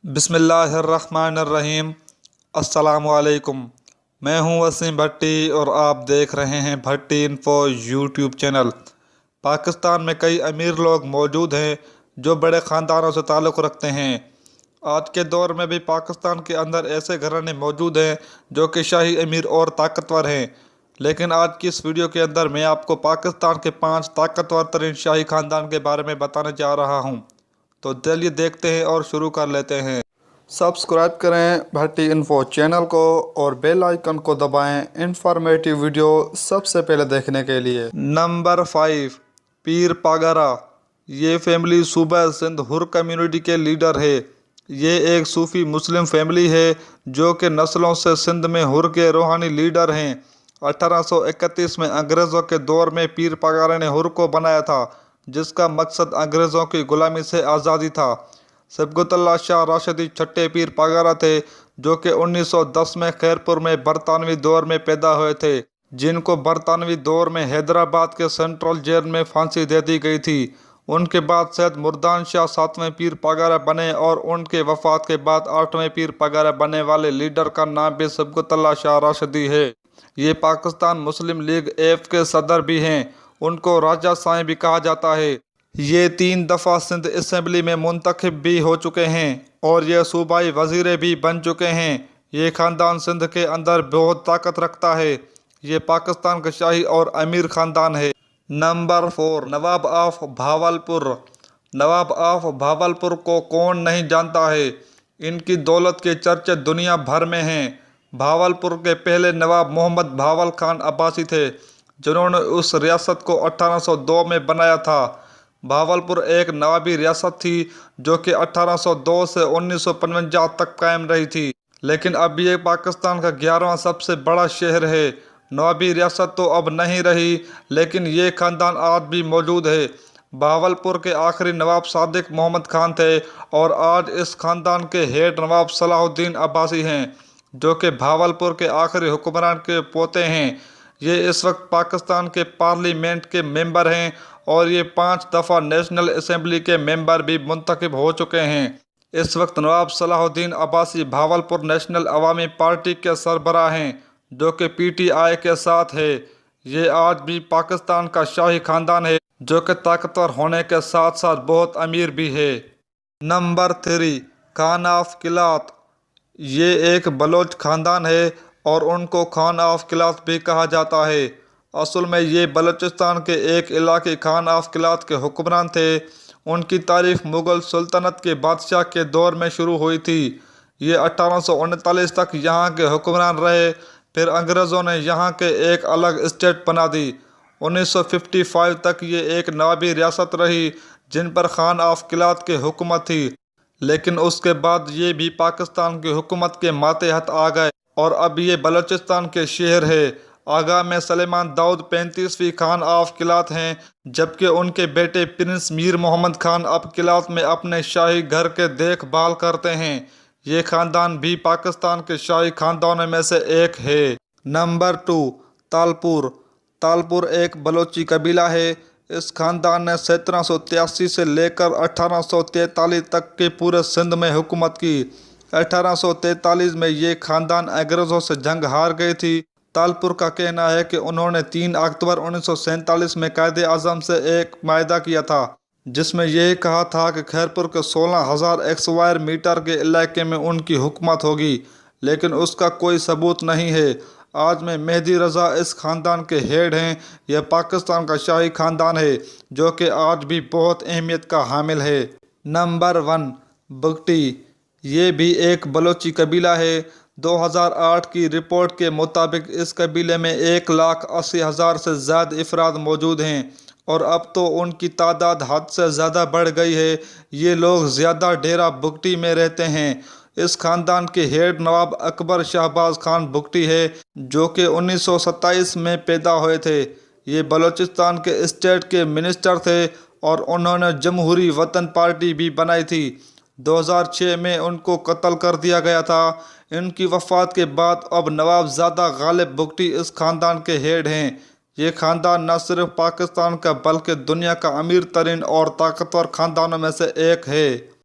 बिस्मिल्लाहिर्रहमानिर्रहीम। अस्सलामुअलैकुम। मैं हूं वसीम भट्टी और आप देख रहे हैं भट्टी इन्फो यूट्यूब चैनल। पाकिस्तान में कई अमीर लोग मौजूद हैं जो बड़े ख़ानदानों से ताल्लुक़ रखते हैं। आज के दौर में भी पाकिस्तान के अंदर ऐसे घराने मौजूद हैं जो कि शाही अमीर और ताकतवर हैं। लेकिन आज की इस वीडियो के अंदर मैं आपको पाकिस्तान के 5 ताकतवर तरीन शाही ख़ानदान के बारे में बताने जा रहा हूं। तो चलिए देखते हैं और शुरू कर लेते हैं। सब्सक्राइब करें भट्टी इन्फो चैनल को और बेल आइकन को दबाएं इंफॉर्मेटिव वीडियो सबसे पहले देखने के लिए। नंबर 5, पीर पागरा। ये फैमिली सूबा सिंध हुर कम्युनिटी के लीडर है। ये एक सूफ़ी मुस्लिम फैमिली है जो कि नस्लों से सिंध में हुर के रूहानी लीडर हैं। 1831 में अंग्रेज़ों के दौर में पीर पागरा ने हुर को बनाया था, जिसका मकसद अंग्रेज़ों की गुलामी से आज़ादी था। सबगतुल्लाह शाह राशिदी छठे पीर पागरा थे, जो कि 1910 में खैरपुर में बरतानवी दौर में पैदा हुए थे, जिनको बरतानवी दौर में हैदराबाद के सेंट्रल जेल में फांसी दे दी गई थी। उनके बाद सैयद मुर्दान शाह 7वें पीर पागरा बने और उनके वफात के बाद 8वें पीर पागरा बनने वाले लीडर का नाम भी सबगतुल्लाह शाह राशिदी है। ये पाकिस्तान मुस्लिम लीग एफ के सदर भी हैं। उनको राजा साईं भी कहा जाता है। ये 3 दफ़ा सिंध असम्बली में मुंतखब भी हो चुके हैं और ये सूबाई वज़ीर भी बन चुके हैं। ये ख़ानदान सिंध के अंदर बहुत ताकत रखता है। ये पाकिस्तान का शाही और अमीर ख़ानदान है। Number 4, Nawab of Bahawalpur. Nawab of Bahawalpur को कौन नहीं जानता है। इनकी दौलत के चर्चे दुनिया भर में हैं। भावलपुर के पहले नवाब मोहम्मद भावल खान अब्बासी थे, जिन्होंने उस रियासत को 1802 में बनाया था। भावलपुर एक नवाबी रियासत थी जो कि 1802 से 1955 तक कायम रही थी, लेकिन अब ये पाकिस्तान का 11वां सबसे बड़ा शहर है। नवाबी रियासत तो अब नहीं रही, लेकिन ये ख़ानदान आज भी मौजूद है। भावलपुर के आखिरी नवाब सादिक मोहम्मद खान थे और आज इस ख़ानदान के हेड नवाब सलाहुद्दीन अब्बासी हैं, जो कि भावलपुर के आखिरी हुक्मरान के पोते हैं। ये इस वक्त पाकिस्तान के पार्लियामेंट के मेंबर हैं और ये 5 दफ़ा नेशनल असम्बली के मेंबर भी मुंतखब हो चुके हैं। इस वक्त नवाब सलाहुद्दीन अब्बासी भावलपुर नेशनल अवामी पार्टी के सरबराह हैं, जो कि PTI के साथ है। ये आज भी पाकिस्तान का शाही ख़ानदान है, जो कि ताकतवर होने के साथ साथ बहुत अमीर भी है। Number 3, Khan of Kalat. ये एक बलोच ख़ानदान है और उनको खान ऑफ किलात भी कहा जाता है। असल में ये बलूचिस्तान के एक इलाके खान ऑफ किलात के हुक्मरान थे। उनकी तारीख मुग़ल सुल्तनत के बादशाह के दौर में शुरू हुई थी। ये 1839 तक यहाँ के हुक्मरान रहे। फिर अंग्रेज़ों ने यहाँ के एक अलग स्टेट बना दी। 1955 तक ये एक नवाबी रियासत रही, जिन पर खान ऑफ किलात की हुकूमत थी, लेकिन उसके बाद ये भी पाकिस्तान की हुकूमत के मातहत आ गए और अब ये बलूचिस्तान के शहर है। आगा में सलेमान दाऊद 35वीं खान ऑफ किलात हैं, जबकि उनके बेटे प्रिंस मीर मोहम्मद खान अब किलात में अपने शाही घर के देखभाल करते हैं। ये ख़ानदान भी पाकिस्तान के शाही ख़ानदानों में से एक है। नंबर 2, तालपुर। तालपुर एक बलोची कबीला है। इस ख़ानदान ने 1783 से लेकर 1843 तक के पूरे सिंध में हुकूमत की। 1843 में ये ख़ानदान अंग्रेज़ों से जंग हार गई थी। तालपुर का कहना है कि उन्होंने 3 अक्टूबर 1947 में कायदे आज़म से एक मायदा किया था, जिसमें यह कहा था कि खैरपुर के 16,000 स्क्वायर मीटर के इलाके में उनकी हुकूमत होगी, लेकिन उसका कोई सबूत नहीं है। आज में मेहदी रज़ा इस ख़ानदान के हेड हैं। यह पाकिस्तान का शाही ख़ानदान है, जो कि आज भी बहुत अहमियत का हामिल है। नंबर 1, बुगटी। ये भी एक बलोची कबीला है। 2008 की रिपोर्ट के मुताबिक इस कबीले में 1,80,000 से ज़्यादा अफराद मौजूद हैं और अब तो उनकी तादाद हद से ज़्यादा बढ़ गई है। ये लोग ज़्यादा डेरा बुगटी में रहते हैं। इस ख़ानदान के हेड नवाब अकबर शहबाज खान बुगटी है, जो कि 1927 में पैदा हुए थे। ये बलूचिस्तान के स्टेट के मिनिस्टर थे और उन्होंने जमहूरी वतन पार्टी भी बनाई थी। 2006 में उनको कत्ल कर दिया गया था। इनकी वफ़ात के बाद अब नवाबज़ादा गालिब बुगटी इस ख़ानदान के हेड हैं। ये ख़ानदान न सिर्फ पाकिस्तान का बल्कि दुनिया का अमीर तरीन और ताकतवर ख़ानदानों में से एक है।